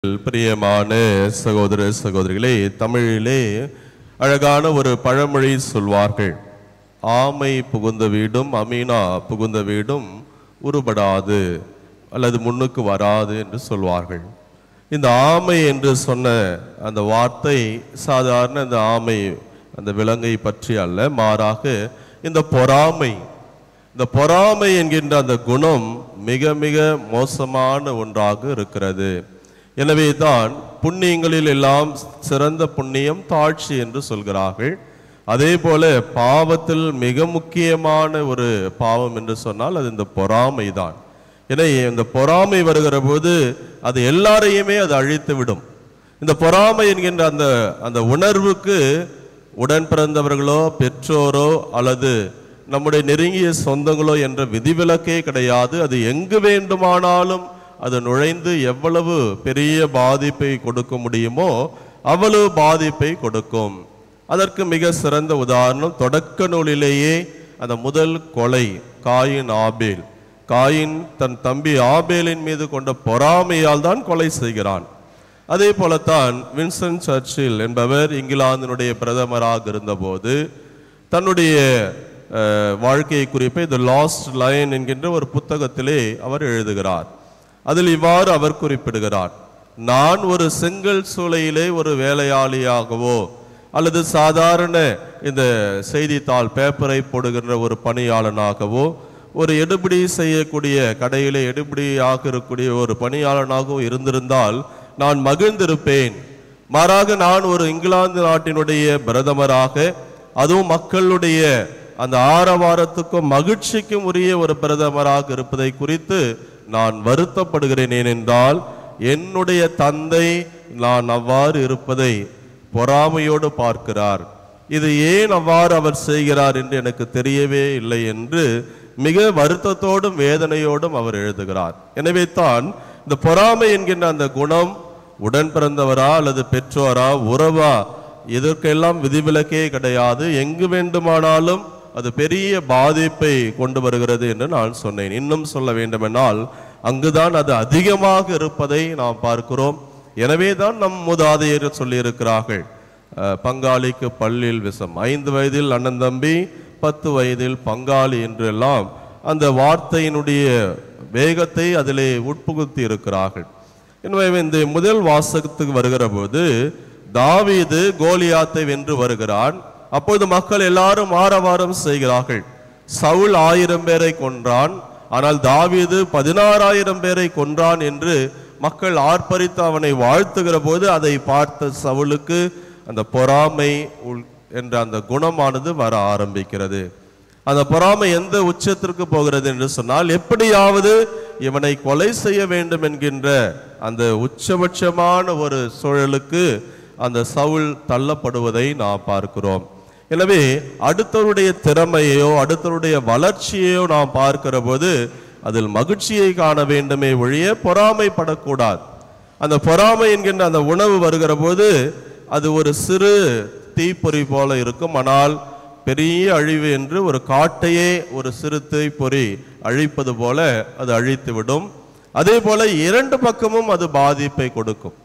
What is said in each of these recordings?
பிரியமான சகோதர சகோதரிகளே, தமிழிலே அழகான ஒரு பழமொழி சொல்வார்கள். ஆமை புகுந்த வீடும் அமீனா புகுந்த வீடும் உருப்படாது அல்லது முன்னுக்கு வராது என்று சொல்வார்கள். இந்த ஆமை என்று சொன்ன அந்த வார்த்தை சாதாரண இந்த ஆமை அந்த விலங்கை பற்றி அல்ல, மாறாக இந்த பொறாமை என்கின்ற அந்த குணம் மிக மிக மோசமான ஒன்றாக இருக்கிறது. எனவே தான் புண்ணியங்களில் எல்லாம் சிறந்த புண்ணியம் தாழ்ச்சி என்று சொல்கிறார்கள். அதே போல பாவத்தில் மிக முக்கியமான ஒரு பாவம் என்று சொன்னால் அது இந்த பொறாமை தான். எனவே இந்த பொறாமை வருகிற போது அது எல்லாரையுமே அது அழித்து விடும். இந்த பொறாமை என்கின்ற அந்த உணர்வுக்கு உடன் பிறந்தவர்களோ பெற்றோரோ அல்லது நம்முடைய நெருங்கிய சொந்தங்களோ என்ற விதிவிலக்கே கிடையாது. அது எங்கு வேண்டுமானாலும் அது நுழைந்து எவ்வளவு பெரிய பாதிப்பை கொடுக்க முடியுமோ அவ்வளவு பாதிப்பை கொடுக்கும். அதற்கு மிக சிறந்த உதாரணம் தொடக்க நூலிலேயே அந்த முதல் கொலை காயின் தன் தம்பி ஆபேலின் மீது கொண்ட பொறாமையால் தான் கொலை செய்கிறான். அதே போலத்தான் வின்ஸ்டன் சர்ச்சில் என்பவர் இங்கிலாந்தினுடைய பிரதமராக இருந்தபோது தன்னுடைய வாழ்க்கை குறிப்பை தி லாஸ்ட் லயன் என்கின்ற ஒரு புத்தகத்திலே அவர் எழுதுகிறார். அதில் இவ்வாறு அவர் குறிப்பிடுகிறார், நான் ஒரு செங்கல் சூளையிலே ஒரு வேலையாளியாகவோ அல்லது சாதாரண இந்த செய்தித்தாள் பேப்பரை போடுகின்ற ஒரு பணியாளனாகவோ ஒரு எடுபிடி செய்யக்கூடிய கடையிலே எடுபிடியாக இருக்கக்கூடிய ஒரு பணியாளனாகவும் இருந்திருந்தால் நான் மகிழ்ந்திருப்பேன். மாறாக நான் ஒரு இங்கிலாந்து நாட்டினுடைய பிரதமராக, அதுவும் மக்களுடைய அந்த ஆரவாரத்துக்கும் மகிழ்ச்சிக்கும் உரிய ஒரு பிரதமராக இருப்பதை குறித்து நான் வருத்தப்படுகிறேன். ஏனென்றால் என்னுடைய தந்தை நான் அவ்வாறு இருப்பதை பொறாமையோடு பார்க்கிறார். இது ஏன் அவ்வாறு அவர் செய்கிறார் என்று எனக்கு தெரியவே இல்லை என்று மிக வருத்தத்தோடும் வேதனையோடும் அவர் எழுதுகிறார். எனவே தான் இந்த பொறாமை என்கின்ற அந்த குணம் உடன் பிறந்தவரா அல்லது பெற்றோரா உறவா இதற்கெல்லாம் விதிவிலக்கே கிடையாது. எங்கு வேண்டுமானாலும் அது பெரிய பாதிப்பை கொண்டு வருகிறது என்று நான் சொன்னேன். இன்னும் சொல்ல வேண்டுமென்றால் அங்குதான் அது அதிகமாக இருப்பதை நாம் பார்க்கிறோம். எனவே தான் நம் மூதாதையர் சொல்லியிருக்கிறார்கள், பங்காளிக்கு பல்லில் விஷம், 5 வயதில் அண்ணன் தம்பி 10 வயதில் பங்காளி என்றெல்லாம் அந்த வார்த்தையினுடைய வேகத்தை அதிலே உட்புகுத்தி இருக்கிறார்கள். எனவே இந்த முதல் வாசகத்துக்கு வருகிற போது தாவீது கோலியாத்தை வென்று வருகிறான். அப்போது மக்கள் எல்லாரும் ஆரவாரம் செய்கிறார்கள். சவுல் 1000 பேரை கொன்றான், ஆனால் தாவீது 16,000 பேரை கொன்றான் என்று மக்கள் ஆர்ப்பரித்து அவனை வாழ்த்துகிற போது அதை பார்த்த சவுலுக்கு அந்த பொறாமை என்ற அந்த குணமானது வர ஆரம்பிக்கிறது. அந்த பொறாமை எந்த உச்சத்திற்கு போகிறது என்று சொன்னால், எப்படியாவது இவனை கொலை செய்ய வேண்டும் என்கின்ற அந்த உச்சபட்சமான ஒரு சூழலுக்கு அந்த சவுல் தள்ளப்படுவதை நாம் பார்க்கிறோம். எனவே அடுத்தவருடைய திறமையோ அடுத்தவருடைய வளர்ச்சியையோ நாம் பார்க்கிற போது அதில் மகிழ்ச்சியை காண வேண்டுமே ஒழிய பொறாமைப்படக்கூடாது. அந்த பொறாமை என்கின்ற அந்த உணவு வருகிற போது அது ஒரு சிறு தீப்பொறி போல இருக்கும், ஆனால் பெரிய அழிவு என்று ஒரு காட்டையே ஒரு சிறு தீப்பொறி அழிப்பது போல அது அழித்துவிடும். அதே போல 2 பக்கமும் அது பாதிப்பை கொடுக்கும்.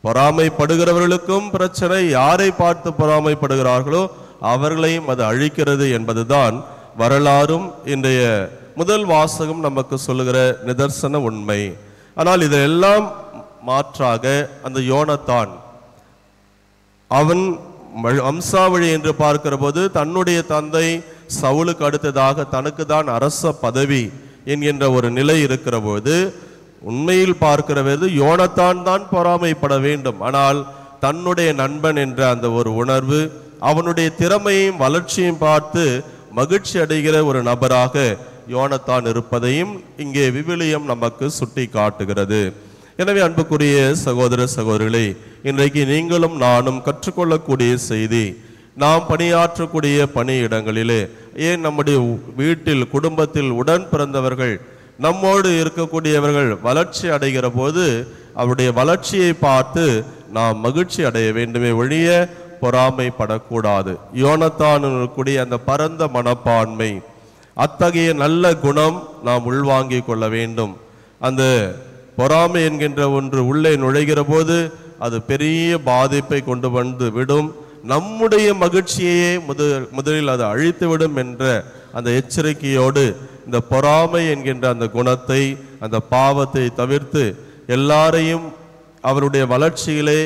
பொறாமைப்படுகிறவர்களுக்கும் பிரச்சனை, யாரை பார்த்து பொறாமைப்படுகிறார்களோ அவர்களையும் அது அழிக்கிறது என்பதுதான் வரலாறும் இன்றைய முதல் வாசகம் நமக்கு சொல்லுகிற நிதர்சன உண்மை. ஆனால் இதெல்லாம் மாற்றாக அந்த யோனத்தான், அவன் வம்சாவழி என்று பார்க்கிற போது தன்னுடைய தந்தை சவுலுக்கு அடுத்ததாக தனக்கு தான் அரச பதவி என்கின்ற ஒரு நிலை இருக்கிற போது உண்மையில் பார்க்கிறது யோனத்தான் தான் பொறாமைப்பட வேண்டும். ஆனால் தன்னுடைய நண்பன் என்ற அந்த ஒரு உணர்வு, அவனுடைய திறமையும் வளர்ச்சியும் பார்த்து மகிழ்ச்சி அடைகிற ஒரு நபராக யோனத்தான் இருப்பதையும் இங்கே விவிலியம் நமக்கு சுட்டி காட்டுகிறது. எனவே அன்புக்குரிய சகோதர சகோதரிகளே, இன்றைக்கு நீங்களும் நானும் கற்றுக்கொள்ளக்கூடிய செய்தி, நாம் பணியாற்றக்கூடிய பணியிடங்களிலே, ஏன் நம்முடைய வீட்டில் குடும்பத்தில் உடன் பிறந்தவர்கள் நம்மோடு இருக்கக்கூடியவர்கள் வளர்ச்சி அடைகிற போது அவருடைய வளர்ச்சியை பார்த்து நாம் மகிழ்ச்சி அடைய வேண்டுமே ஒழிய பொறாமைப்படக்கூடாது. யோனத்தானுடைய அந்த பரந்த மனப்பான்மை, அத்தகைய நல்ல குணம் நாம் உள்வாங்கிக் கொள்ள வேண்டும். அந்த பொறாமை என்கின்ற ஒன்று உள்ளே நுழைகிற போது அது பெரிய பாதிப்பை கொண்டு வந்து விடும். நம்முடைய மகிழ்ச்சியையே முதலில் அது அழித்துவிடும் என்ற அந்த எச்சரிக்கையோடு இந்த பொறாமை என்கின்ற அந்த குணத்தை, அந்த பாவத்தை தவிர்த்து எல்லாரையும் அவருடைய வளர்ச்சியிலே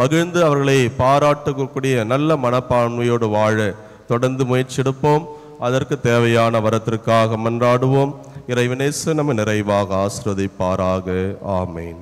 மகிழ்ந்து அவர்களை பாராட்டக்கூடிய நல்ல மனப்பான்மையோடு வாழ தொடர்ந்து முயற்சிடுப்போம். அதற்கு தேவையான வரத்திற்காக மன்றாடுவோம். இறைவனேசு நம்ம நிறைவாக ஆசீர்வதிப்பாராக. ஆமேன்.